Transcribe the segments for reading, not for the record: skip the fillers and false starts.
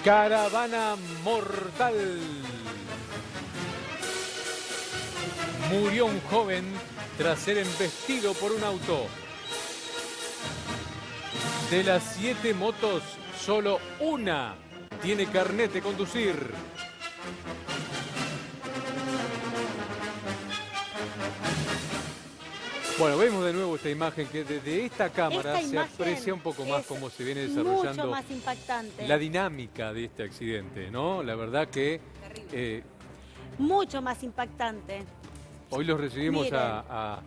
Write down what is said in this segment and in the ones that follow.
Caravana mortal. Murió un joven tras ser embestido por un auto. De las 7 motos, solo una tiene carnet de conducir. Bueno, vemos de nuevo esta imagen que desde esta cámara se aprecia un poco más cómo se viene desarrollando mucho más impactante. la dinámica de este accidente, ¿no? La verdad que mucho más impactante. hoy los recibimos a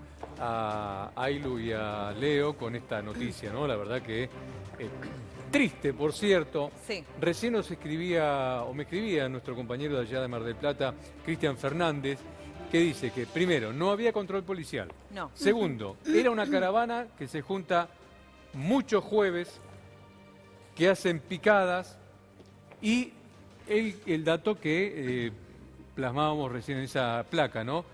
Ailu y a Leo con esta noticia, ¿no? La verdad que triste, por cierto. Sí. Recién nos escribía, o me escribía nuestro compañero de allá de Mar del Plata, Cristian Fernández, que dice que, primero, no había control policial. No. Segundo, era una caravana que se junta muchos jueves, que hacen picadas, y el dato que plasmábamos recién en esa placa, ¿no?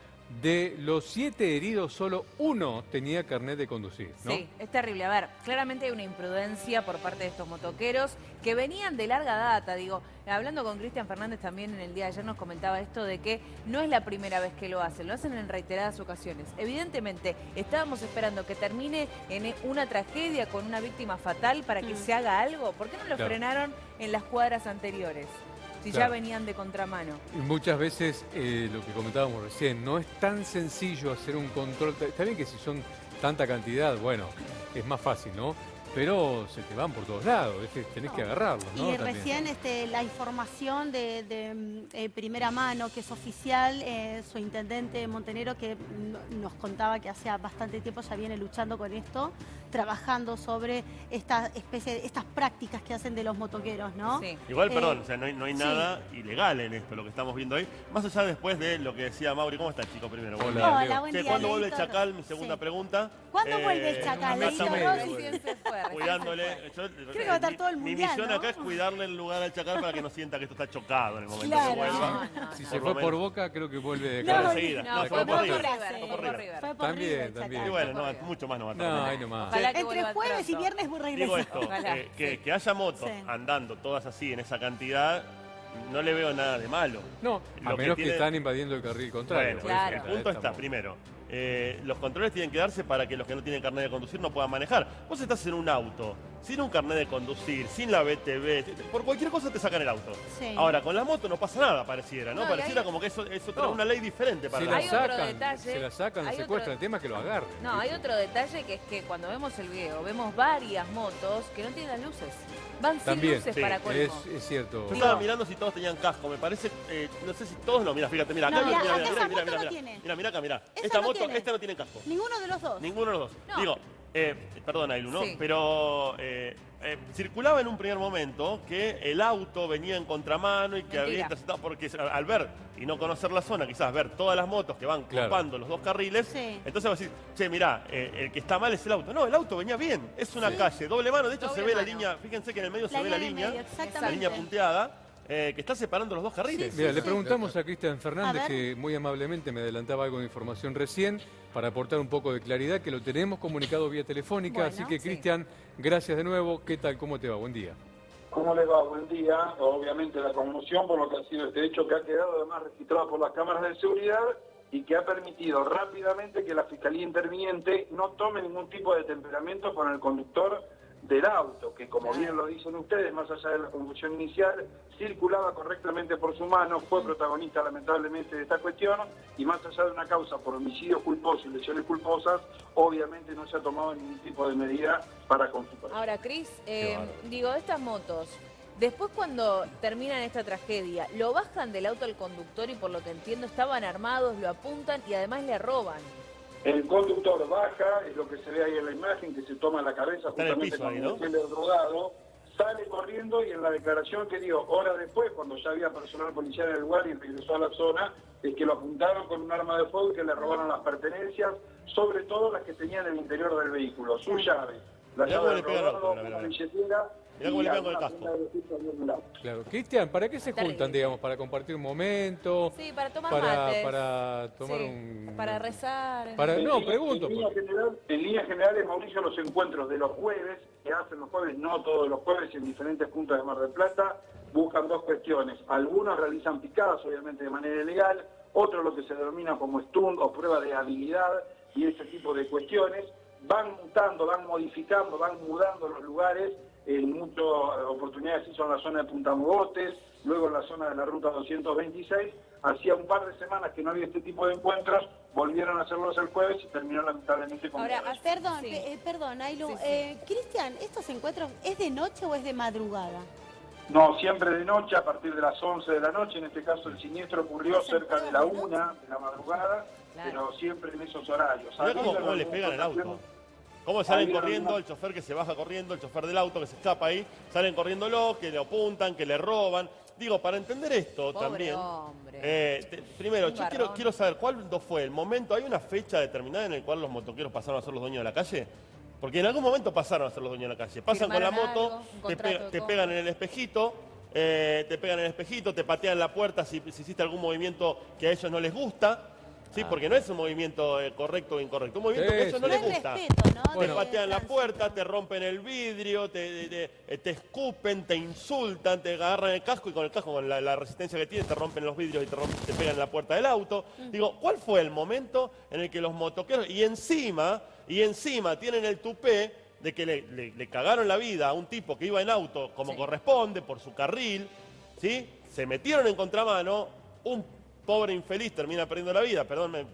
De los 7 heridos, solo uno tenía carnet de conducir, ¿no? Sí, es terrible. A ver, claramente hay una imprudencia por parte de estos motoqueros que venían de larga data. Digo, hablando con Cristian Fernández también en el día de ayer nos comentaba esto de que no es la primera vez que lo hacen en reiteradas ocasiones. Evidentemente, estábamos esperando que termine en una tragedia con una víctima fatal para que se haga algo. ¿Por qué no lo frenaron en las cuadras anteriores? Si ya venían de contramano. Y muchas veces, lo que comentábamos recién, no es tan sencillo hacer un control. Está bien que si son tanta cantidad, bueno, es más fácil, ¿no? Pero se te van por todos lados, tenés que agarrarlos, ¿no? Y recién la información de primera mano, que es oficial, su intendente Montenegro, que nos contaba que hacía bastante tiempo ya viene luchando con esto, trabajando sobre estas prácticas que hacen de los motoqueros, ¿no? Sí. Igual, perdón, o sea, no hay nada ilegal en esto, lo que estamos viendo hoy. Más allá después de lo que decía Mauri. ¿Cómo está, chico, primero? Hola, buen día, ¿Cuándo vuelve el Leito? Chacal? Mi segunda pregunta. ¿Cuándo vuelve el Chacal? mes y Leito medio, Rossi? Recién se fue. Cuidándole. Creo que va a estar todo el Mi mundial, misión ¿no? acá es cuidarle el lugar al Chacal para que no sienta que esto está chocado en el momento Claro. que vuelva. No, Si no. se fue por Boca, creo que vuelve de No, acá. enseguida. No, fue fue por por River. River. Fue por River. Fue por También, River, también. Y Chacal. bueno, no, mucho más no va a No, tardar. ahí nomás. Ojalá que Entre vuelva jueves y pronto. viernes muy Digo regresa. esto, Ojalá. que haya motos Sí. andando todas así en esa cantidad, no le veo nada de malo. No, a Lo que menos que tiene- están invadiendo el carril contrario. Bueno, Claro. el punto está, primero, los controles tienen que darse para que los que no tienen carnet de conducir no puedan manejar. Vos estás en un auto, sin un carnet de conducir, sin la BTV, por cualquier cosa te sacan el auto. Sí. Ahora, con la moto no pasa nada, pareciera, ¿no? No, y pareciera hay- como que eso es No. una ley diferente para Se la la Hay otro sacan, detalle, se la sacan, la hay secuestran. otro- El tema es que lo agarren. No, hay otro detalle que es que cuando vemos el video, vemos varias motos que no tienen las luces. Van sin También, luces sí, para colmo. Es cierto. Yo estaba mirando si todos tenían casco, me parece, no sé si todos lo miran, fíjate, mira, acá, No, mira, mirá, mira, acá esa mira, moto mira, no mira, tiene. mira, mira acá, mira, Esa esta no moto, tiene. esta no tiene casco. Ninguno de los dos. Ninguno de los dos. No. Digo, perdona, Ailu, ¿no? Sí. Pero circulaba en un primer momento que el auto venía en contramano y que Mentira. había interceptado, porque al ver y no conocer la zona, quizás ver todas las motos que van Claro. copando los dos carriles, Sí. entonces vas a decir, che, mirá, el que está mal es el auto. No, el auto venía bien, es una calle, doble mano, de hecho Doble se ve la mano. línea, fíjense que en el medio se ve la del línea, medio, la exactamente. línea punteada, que está separando los dos carriles. Mira, le preguntamos a Cristian Fernández, A ver. que muy amablemente me adelantaba algo de información recién, para aportar un poco de claridad, que lo tenemos comunicado vía telefónica. Bueno, así que, sí. Cristian, gracias de nuevo. ¿Qué tal? ¿Cómo te va? Buen día. ¿Cómo le va? Buen día. Obviamente la conmoción por lo que ha sido este hecho, que ha quedado además registrado por las cámaras de seguridad y que ha permitido rápidamente que la Fiscalía Interviniente no tome ningún tipo de temperamento con el conductor del auto, que como bien lo dicen ustedes, más allá de la confusión inicial, circulaba correctamente por su mano, fue protagonista lamentablemente de esta cuestión, y más allá de una causa por homicidio culposo y lesiones culposas, obviamente no se ha tomado ningún tipo de medida para con su persona. Ahora, Cris, bárbaro. digo, estas motos, después cuando terminan esta tragedia, lo bajan del auto al conductor y por lo que entiendo estaban armados, lo apuntan y además le roban. El conductor baja, es lo que se ve ahí en la imagen, que se toma la cabeza Está en el justamente piso ahí, cuando ¿no? tiene el drogado, sale corriendo y en la declaración que dio horas después, cuando ya había personal policial en el lugar y regresó a la zona, es que lo apuntaron con un arma de fuego y que le robaron las pertenencias, sobre todo las que tenía en el interior del vehículo, su llave, la Mirá llave cómo del le pega al auto, rodado, mirá, una mirá. billetera Mirá cómo y le pega con el alguna casco. prenda de registro en el auto. Claro. Cristian, ¿para qué se Terrible. juntan, digamos? ¿Para compartir un momento? Sí, para tomar para, mates. para tomar Sí, un... para rezar. No, pregunto. En líneas generales, Mauricio, los encuentros de los jueves, que hacen los jueves, no todos los jueves, en diferentes puntos de Mar del Plata, buscan dos cuestiones. Algunos realizan picadas, obviamente de manera ilegal, otros lo que se denomina como stunt o prueba de habilidad y ese tipo de cuestiones. Van mutando, van modificando, van mudando los lugares. En muchas oportunidades hizo en la zona de Punta Mogotes, luego en la zona de la ruta 226. Hacía un par de semanas que no había este tipo de encuentros, volvieron a hacerlos el jueves y terminó lamentablemente con... Ahora, violencia. Perdón, Sí. perdón, Ailu. Sí, sí. Cristian, ¿estos encuentros es de noche o es de madrugada? No, siempre de noche, a partir de las 11 de la noche. En este caso el siniestro ocurrió cerca de la 1 de la madrugada, Claro. pero siempre en esos horarios. Mirá Ha habido cómo les alguna pegan el auto. ocasión- Cómo salen habido corriendo, alguna- el chofer que se baja corriendo, el chofer del auto que se escapa ahí, salen corriéndolo, que le apuntan, que le roban. Digo, para entender esto Pobre también, hombre. primero, Un yo garrón. quiero saber cuándo fue el momento, ¿hay una fecha determinada en la cual los motoqueros pasaron a ser los dueños de la calle? Porque en algún momento pasaron a ser los dueños de la calle. Pasan con la Firmaron moto, algo, un contrato de te compra. pegan en el espejito, te patean la puerta si hiciste algún movimiento que a ellos no les gusta. Sí, porque no es un movimiento correcto o incorrecto, un movimiento que a ellos no No les es gusta. respeto, ¿no? Bueno. Te patean la tránsito. puerta, te rompen el vidrio, te escupen, te insultan, te agarran el casco y con el casco, con la resistencia que tiene, te rompen los vidrios y te pegan en la puerta del auto. Digo, ¿cuál fue el momento en el que los motoqueros, y encima tienen el tupé de que le cagaron la vida a un tipo que iba en auto como Sí. corresponde, por su carril, ¿sí? Se metieron en contramano, un pobre infeliz termina perdiendo la vida, perdónme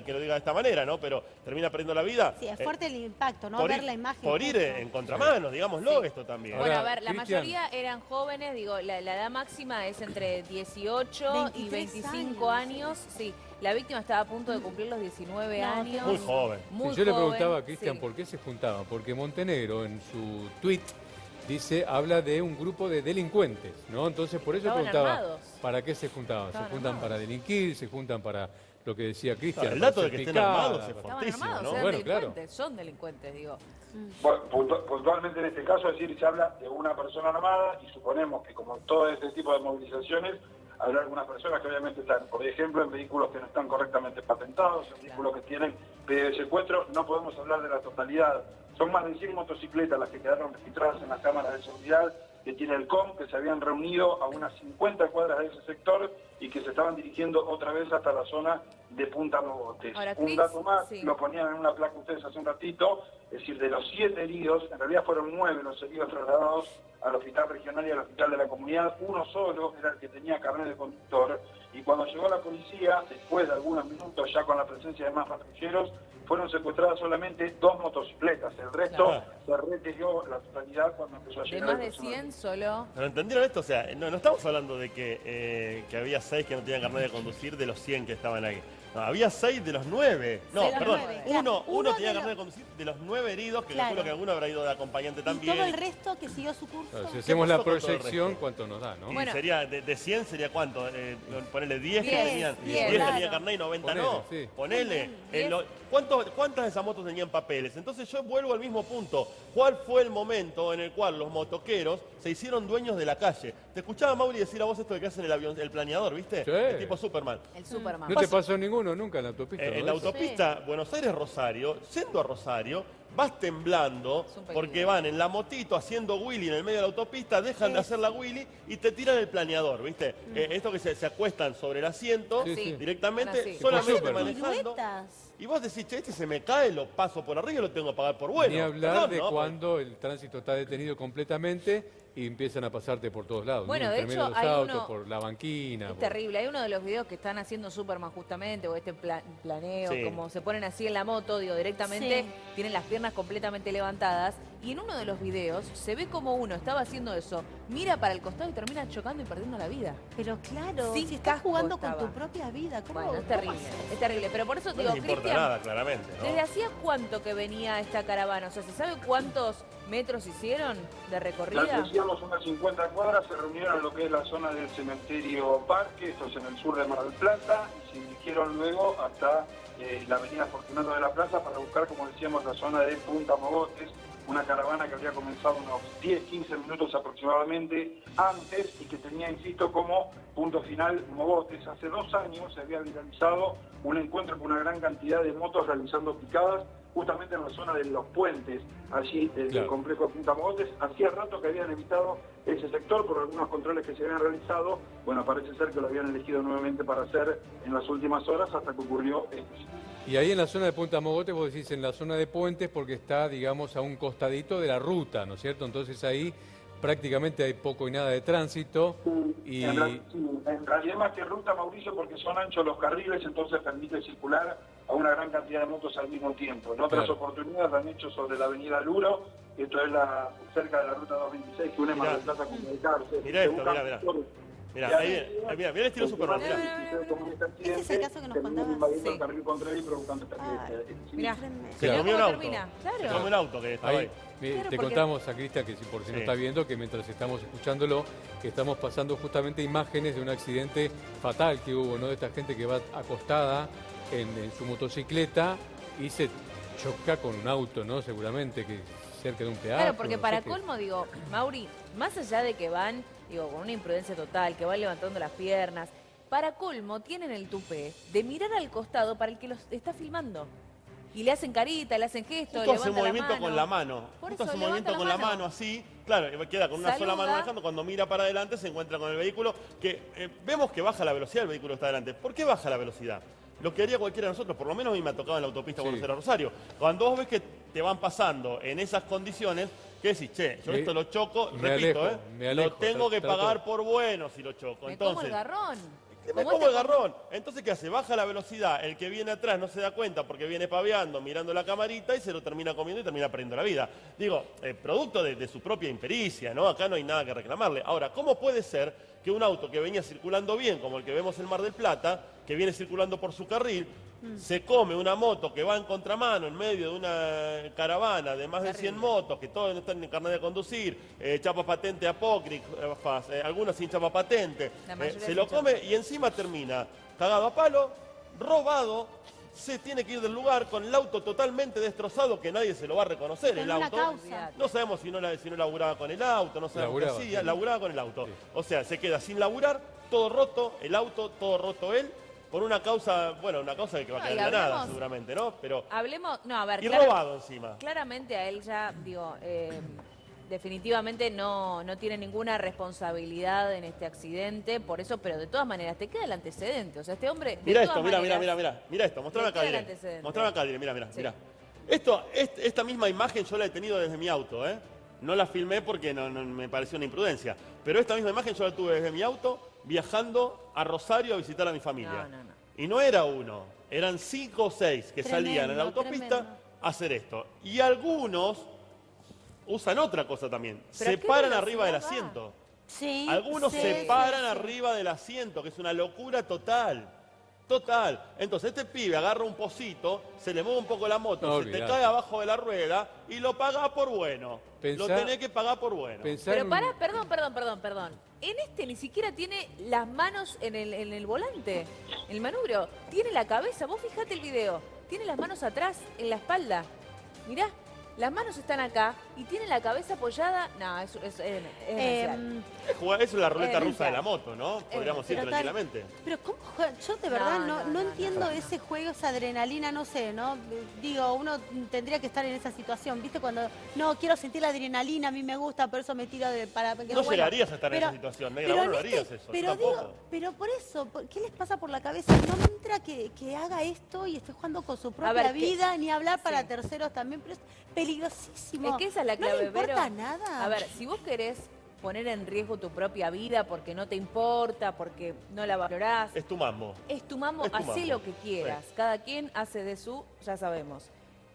que lo diga de esta manera, ¿no? Pero termina perdiendo la vida. Sí, es fuerte el impacto, ¿no? por Ver ir- la imagen. Por ir justo. en contramano, digámoslo Sí. esto también. Ahora, Bueno, a ver, la Cristian. mayoría eran jóvenes, digo, la edad máxima es entre 18 y 23 25 años. años. Sí, la víctima estaba a punto de cumplir los 19 No, años. Muy joven. Muy Yo le joven, preguntaba a Cristian sí. por qué se juntaban, porque Montenegro en su tweet habla de un grupo de delincuentes, ¿no? Entonces por eso Estaban preguntaba, armados. ¿para qué se juntaban? Estaban ¿Se juntan armados. para delinquir? ¿Se juntan para lo que decía Cristian? Claro, el para dato de hacer que estén picadas, armados es para- Estaban fortísimo, armados, ¿no? eran Bueno, claro. delincuentes, son delincuentes, digo. Bueno, puntualmente en este caso, es decir, se habla de una persona armada y suponemos que como en todo este tipo de movilizaciones, habrá algunas personas que obviamente están, por ejemplo, en vehículos que no están correctamente patentados, en vehículos que tienen pedido de secuestro. No podemos hablar de la totalidad. Son más de 100 motocicletas las que quedaron registradas en las cámaras de seguridad que tiene el COM, que se habían reunido a unas 50 cuadras de ese sector y que se estaban dirigiendo otra vez hasta la zona de Punta Mogotes. Ahora, Un Cris, dato más, sí. lo ponían en una placa ustedes hace un ratito, es decir, de los 7 heridos, en realidad fueron 9 los heridos trasladados al hospital regional y al hospital de la comunidad. Uno solo era el que tenía carnet de conductor, y cuando llegó la policía, después de algunos minutos ya con la presencia de más patrulleros, fueron secuestradas solamente 2 motocicletas. El resto Ajá. se retiró la totalidad cuando empezó a De llegar más el de personal. 100 solo. ¿Pero entendieron esto? O sea, no estamos hablando de que había 6 que no tenían carnet de conducir de los 100 que estaban ahí. No, había 6 de los 9. No, De los perdón. 9, Uno uno tenía de carnet de los- conducir de los 9 heridos, que Claro. calculo que alguno habrá ido de acompañante Y también. todo el resto que siguió su curso. Claro, si ¿Qué hacemos la pasó con todo el proyección, resto? ¿cuánto nos da, no? Y Bueno. sería, de 100 sería cuánto? Ponele 10 que 10, tenían. 10, 10 claro. tenían carnet y 90 no. Ponele, sí. Ponele. Bien, 10. ¿Cuántas de esas motos tenían papeles? Entonces yo vuelvo al mismo punto. ¿Cuál fue el momento en el cual los motoqueros se hicieron dueños de la calle? Te escuchaba Mauri decir a vos esto de que hacen el avión, el planeador, ¿viste? Sí. El tipo Superman. El Superman. ¿No te pasó ninguno nunca en la autopista? En ¿no? la Eso. autopista Buenos Aires-Rosario, yendo a Rosario, vas temblando Es un peligro. porque van en la motito haciendo Willy en el medio de la autopista, dejan de hacer la Willy y te tiran el planeador, ¿viste? Esto que se acuestan sobre el asiento Sí, sí. directamente, Así. solamente Tipo Superman. manejando. Piruetas. Y vos decís, che, este se me cae, lo paso por arriba y lo tengo que pagar por bueno. Ni hablar Perdón, de ¿no? cuando el tránsito está detenido completamente y empiezan a pasarte por todos lados. Bueno, ¿no? de Entre medio hecho, de los hay autos, uno- por la banquina. Es por- terrible. Hay uno de los videos que están haciendo Superman justamente, o este planeo, Sí. como se ponen así en la moto, digo, directamente Sí. tienen las piernas completamente levantadas. Y en uno de los videos se ve como uno estaba haciendo eso, mira para el costado y termina chocando y perdiendo la vida. Pero claro, Sin si estás casco jugando con estaba. tu propia vida, ¿cómo? Bueno, es cómo terrible, haces? es terrible. Pero por eso No digo, les importa Cristian, nada, claramente, ¿no? ¿desde hacía cuánto que venía esta caravana? O sea, ¿se sabe cuántos metros hicieron de Las recorrida? decíamos unas 50 cuadras, se reunieron en lo que es la zona del cementerio Parque, esto es en el sur de Mar del Plata, y se dirigieron luego hasta la avenida Fortunato de la Plaza para buscar, como decíamos, la zona de Punta Mogotes, una caravana que había comenzado unos 10-15 minutos aproximadamente antes y que tenía, insisto, como punto final Mogotes. Hace 2 años se había viralizado un encuentro con una gran cantidad de motos realizando picadas justamente en la zona de los puentes, allí del Claro. complejo de Punta Mogotes. Hacía rato que habían evitado ese sector por algunos controles que se habían realizado. Bueno, parece ser que lo habían elegido nuevamente para hacer en las últimas horas hasta que ocurrió esto. Y ahí en la zona de Punta Mogotes, vos decís en la zona de puentes porque está, digamos, a un costadito de la ruta, ¿no es cierto? Entonces ahí prácticamente hay poco y nada de tránsito. Y En realidad más que ruta, Mauricio, porque son anchos los carriles, entonces permite circular a una gran cantidad de motos al mismo tiempo. En otras Claro. oportunidades lo han hecho sobre la avenida Luro, esto es cerca de la ruta 226 que une Mar del Plata con Balcarce. Mirá esto, mirá. Mirá, ahí viene. Mirá el estilo Superman, mirá. Ese es el caso que nos contabas. invadiendo Sí. el carril contrario y provocando este Mirá. Se Mirá comió un cómo auto. termina, claro. Se comió un auto que estaba ahí ahí. Claro, te porque- contamos a Cristian, que si por si no Sí. está viendo, que mientras estamos escuchándolo, que estamos pasando justamente imágenes de un accidente fatal que hubo, ¿no? De esta gente que va acostada en su motocicleta y se choca con un auto, ¿no? Seguramente que cerca de un peaje. Claro, porque para colmo, digo, Mauri, más allá de que van, digo, con una imprudencia total, que van levantando las piernas, para colmo tienen el tupé de mirar al costado para el que los está filmando. Y le hacen carita, le hacen gestos, Justo hace levanta un movimiento la con la mano. Por Justo eso, hace un levanta movimiento la con la mano. mano así. Claro, queda con una sola mano Saluda. manejando. Cuando mira para adelante se encuentra con el vehículo. Que vemos que baja la velocidad, el vehículo está adelante. ¿Por qué baja la velocidad? Lo que haría cualquiera de nosotros, por lo menos a mí me ha tocado en la autopista Sí. Buenos Aires Rosario. Cuando vos ves que te van pasando en esas condiciones, ¿qué decís? Che, yo Me- esto lo choco, me repito, alejo, me alejo, lo tengo que trato- pagar por bueno si lo choco. Me como el Entonces, garrón. me Como como el este- garrón. Entonces, ¿qué hace? Baja la velocidad. El que viene atrás no se da cuenta porque viene paveando, mirando la camarita y se lo termina comiendo y termina perdiendo la vida. Digo, producto de su propia impericia, ¿no? Acá no hay nada que reclamarle. Ahora, ¿cómo puede ser que un auto que venía circulando bien, como el que vemos en Mar del Plata, que viene circulando por su carril, se come una moto que va en contramano en medio de una caravana de más de 100 motos, que todos no están en carnet de conducir, chapa patente apócrifas, algunas sin chapa patente, La mayoría se sin lo chapa. come y encima termina cagado a palo, robado, se tiene que ir del lugar con el auto totalmente destrozado que nadie se lo va a reconocer, Con el una auto. causa. No sabemos si no laburaba con el auto, no sabemos qué Laburaba, hacía, sí. laburaba con el auto. Sí. O sea, se queda sin laburar, todo roto, el auto, todo roto él, por una causa, bueno, una causa que va a No, quedar y en la nada hablemos- seguramente, ¿no? Pero, Hablemos, no, a ver, y claro- robado encima. claramente a él ya, digo, definitivamente no tiene ninguna responsabilidad en este accidente, por eso, pero de todas maneras, te queda el antecedente. O sea, este hombre. de Mira todas esto, mira maneras, esto, mostrame le acá, queda el Dire. antecedente. Mostrame acá, Dire, mira, Sí. mira. Esta misma imagen yo la he tenido desde mi auto, ¿eh? No la filmé porque no me pareció una imprudencia. Pero esta misma imagen yo la tuve desde mi auto, viajando a Rosario a visitar a mi familia. No. Y no era uno, eran 5 o 6 que Tremendo, salían en la autopista tremendo. a hacer esto. Y algunos usan otra cosa también. ¿Pero Se a qué paran arriba del velocidad va? asiento. Sí. Algunos sí, se sí, paran sí. arriba del asiento, que es una locura total. Total. Entonces este pibe agarra un pocito, se le mueve un poco la moto, No, se te olvidate. cae abajo de la rueda y lo paga por bueno. Lo Pensá- tenés que pagar por bueno. Pensá Pero en- pará, perdón. En este ni siquiera tiene las manos en el volante, en el manubrio. Tiene la cabeza, vos fijate el video. Tiene las manos atrás, en la espalda. Mirá, las manos están acá y tiene la cabeza apoyada. No, es demencial. Es la ruleta Es rusa de demencial. la moto, ¿no? Podríamos ir Pero tal- tranquilamente. Pero ¿cómo juegan? Yo de verdad No, no entiendo ese juego, esa adrenalina, no sé, ¿no? Digo, uno tendría que estar en esa situación, ¿viste? Cuando, no, quiero sentir la adrenalina, a mí me gusta, por eso me tiro para... porque, No bueno, llegarías a estar en pero- esa situación, negra, pero vos no en harías este- eso, yo Pero tampoco. digo, pero por eso, ¿qué les pasa por la cabeza? No me entra que haga esto y esté jugando con su propia ver, vida, ni hablar para Sí. terceros también, pero es peligrosísimo. Es que esa es la clave, No le importa Vero. nada. A ver, si vos querés poner en riesgo tu propia vida porque no te importa, porque no la valorás, Es tu mambo. es tu mambo, Es tu hacé mambo. lo que quieras. Cada quien hace de su, ya sabemos.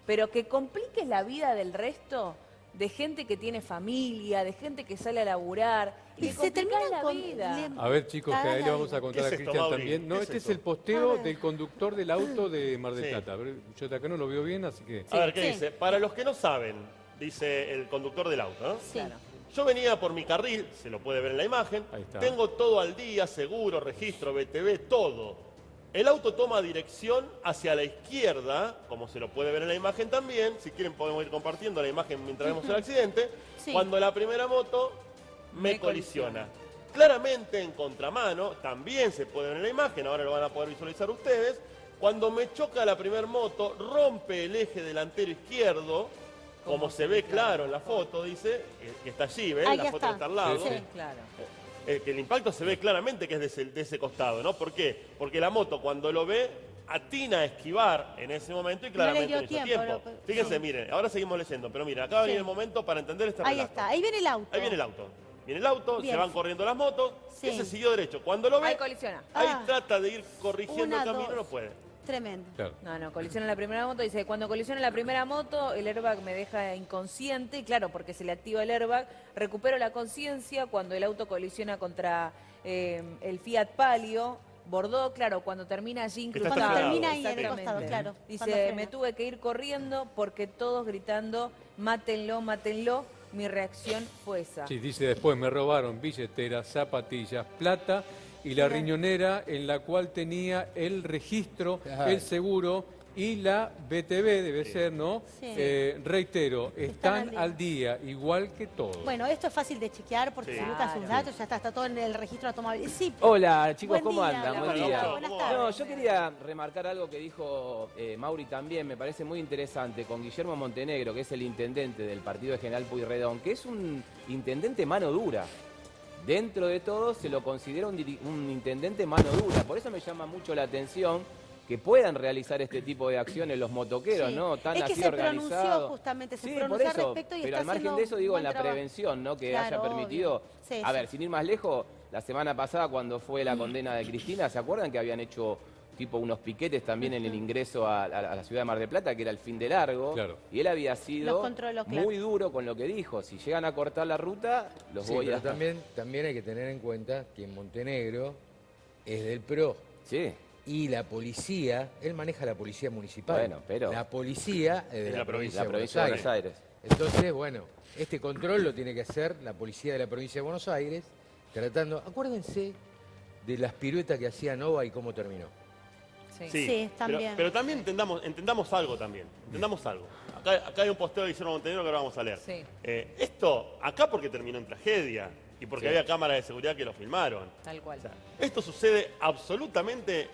Pero que compliques la vida del resto, de gente que tiene familia, de gente que sale a laburar, y Y que se complicás terminan la con- vida. le- A ver, chicos, que ahí le Caga vamos a ahí. contar ¿Qué a es esto, Cristian Mauri? también. No, ¿Qué es este es esto? el posteo A ver. del conductor del auto de Mar del Sí. Plata. A ver, yo de acá no lo veo bien, así que... A ver, ¿qué sí. dice? Para los que no saben, dice el conductor del auto, ¿no? Sí. Claro. Yo venía por mi carril, se lo puede ver en la imagen, Ahí está. tengo todo al día, seguro, registro, BTV, todo. El auto toma dirección hacia la izquierda, como se lo puede ver en la imagen también, si quieren podemos ir compartiendo la imagen mientras vemos el accidente, Sí. cuando la primera moto me Me colisiona. Claramente en contramano, también se puede ver en la imagen, ahora lo van a poder visualizar ustedes, Cuando me choca la primer moto, rompe el eje delantero izquierdo, como se ve claro en la foto, dice, que está allí, ¿ves? Ahí La foto está. está al lado. Sí. Claro. Que el impacto se ve claramente que es de ese costado, ¿no? ¿Por qué? Porque la moto cuando lo ve atina a esquivar en ese momento y claramente dio no hizo tiempo, tiempo. Fíjense, sí. miren, ahora seguimos leyendo, pero miren, acá viene el momento para entender este Ahí relato. está, ahí viene el auto. Ahí viene el auto. Viene el auto, Bien. se van corriendo las motos, Sí. ese siguió derecho. Cuando lo ve, Ahí colisiona. ahí Ah. trata de ir corrigiendo Una, el camino, dos. no puede. Tremendo. Claro. No, colisiona la primera moto. Dice, cuando colisiona la primera moto, el airbag me deja inconsciente. Y claro, porque se le activa el airbag, recupero la conciencia cuando el auto colisiona contra el Fiat Palio. Bordeaux, claro, cuando termina allí Que está Cuando estacionado. termina ahí en el Exactamente. costado, claro. cuando Dice, frena. me tuve que ir corriendo porque todos gritando, mátenlo, mátenlo. Mi reacción fue esa. Sí, dice después, me robaron billeteras, zapatillas, plata y la Mira. riñonera en la cual tenía el registro, Claro. el seguro y la BTV, debe ser, ¿no? Sí. Reitero, están al al día, igual que todos. Bueno, esto es fácil de chequear porque Sí. se buscan sus Claro. datos, ya está todo en el registro automóvil. Sí, Hola chicos, buen ¿cómo día, andan? hola, Buen Mauricio, día. buenas ¿Cómo tardes. No, yo quería remarcar algo que dijo Mauri también, me parece muy interesante, con Guillermo Montenegro, que es el intendente del partido de General Pueyrredón, que es un intendente mano dura. Dentro de todo se lo considera un intendente mano dura, por eso me llama mucho la atención que puedan realizar este tipo de acciones los motoqueros, Sí. ¿no? Tan Es que así se pronunció organizados. justamente, se Sí, pronunció por al eso, respecto y pero está al margen haciendo de eso digo un en la buen trabajo. prevención, ¿no? Que Claro, haya permitido. obvio. Sí, A sí. ver, sin ir más lejos, la semana pasada cuando fue la condena de Cristina, ¿se acuerdan que habían hecho tipo unos piquetes también en el ingreso a la ciudad de Mar del Plata, que era el fin de largo? Claro. Y él había Los sido controló, claro. muy duro con lo que dijo. Si llegan a cortar la ruta, los Sí, voy pero a... también hay que tener en cuenta que Montenegro es del PRO Sí. y la policía, él maneja la policía municipal. Bueno, pero- La policía es de Es la provincia La de provincia de Buenos Buenos Aires. Aires. Entonces, bueno, este control lo tiene que hacer la policía de la provincia de Buenos Aires, tratando, acuérdense de las piruetas que hacía Nova y cómo terminó. Sí. Sí, también. Pero también entendamos algo también. Entendamos algo. Acá hay un posteo de Guillermo Montenegro que ahora vamos a leer. Sí. Esto, acá porque terminó en tragedia y porque había cámaras de seguridad que lo filmaron. Tal cual. O sea, esto sucede absolutamente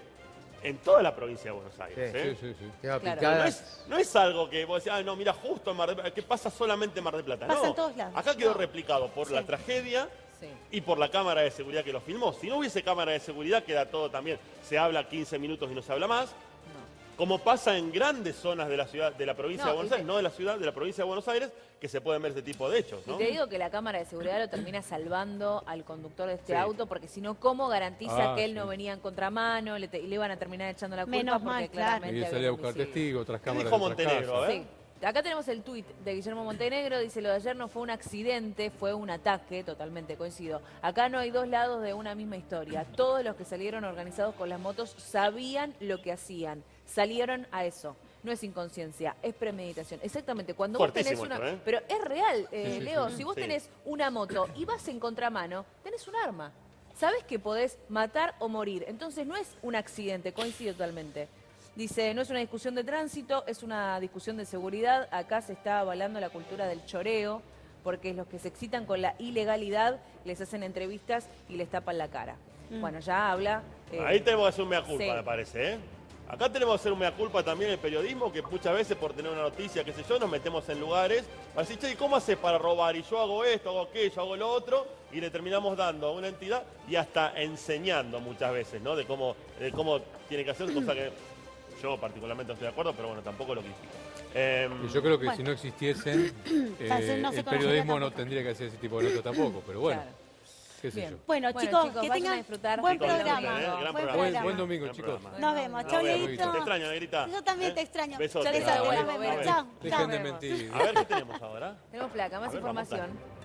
en toda la provincia de Buenos Aires. Sí, ¿eh? Sí, sí, sí. Queda Claro. picada. No es algo que vos decís, no, mira, justo en Mar del Plata, que pasa solamente en Mar del Plata. Pasa no, en todos lados. acá quedó No. replicado por Sí. la tragedia Sí. y por la cámara de seguridad que lo filmó. Si no hubiese cámara de seguridad, queda todo también. Se habla 15 minutos y no se habla más. No. Como pasa en grandes zonas de la ciudad, de la provincia No, de Buenos y Aires, no de la ciudad, de la provincia de Buenos Aires, que se pueden ver este tipo de hechos, ¿no? Y te digo que la cámara de seguridad lo termina salvando al conductor de este Sí. auto, porque si no, ¿cómo garantiza Ah, que él no sí. venía en contramano? Le iban a terminar echando la culpa Menos porque mal, claro. claramente Y había salía a un buscar homicidio. testigos, otras ¿Qué cámaras dijo de otras Montenegro? casas. A ver. Sí. Acá tenemos el tuit de Guillermo Montenegro, dice lo de ayer no fue un accidente, fue un ataque, totalmente coincido. Acá no hay dos lados de una misma historia. Todos los que salieron organizados con las motos sabían lo que hacían, salieron a eso. No es inconsciencia, es premeditación. Exactamente, cuando vos tenés Fuertísimo una... esto, ¿eh? Pero es real, sí, Leo, sí. si vos Sí. tenés una moto y vas en contramano, tenés un arma. Sabés que podés matar o morir, entonces no es un accidente, coincido totalmente. Dice, no es una discusión de tránsito, es una discusión de seguridad. Acá se está avalando la cultura del choreo, porque los que se excitan con la ilegalidad les hacen entrevistas y les tapan la cara. Bueno, ya habla... Ahí tenemos que hacer un mea culpa, sí. me parece, ¿eh? Acá tenemos que hacer un mea culpa también el periodismo, que muchas veces por tener una noticia, qué sé yo, nos metemos en lugares para decir, che, ¿y cómo haces para robar? Y yo hago esto, hago aquello, hago lo otro, y le terminamos dando a una entidad y hasta enseñando muchas veces, ¿no? De cómo tiene que hacer, cosa que yo particularmente no estoy de acuerdo, pero bueno, tampoco lo critico. Y yo creo que Bueno. si no existiesen, Entonces no se el conocería periodismo no tampoco. tendría que hacer ese tipo de notas tampoco, pero bueno, Claro. qué sé Bien. yo. Bueno, Bueno, chicos, chicos, que vayan a tengan disfrutar. buen Chicos, programa. disfruten, gran Buen programa. programa. Buen domingo, Gran chicos. programa. Nos vemos, Nos chau, vemos. Dieguito. Te extraño, Negrita. Yo también ¿Eh? te extraño. Besote. Ya te salgo, Nos Bebo, vemos. Bebo. Chau, Dejen chau. de mentir. A ver, ¿qué tenemos ahora? Tenemos placa, más A ver, vamos, información.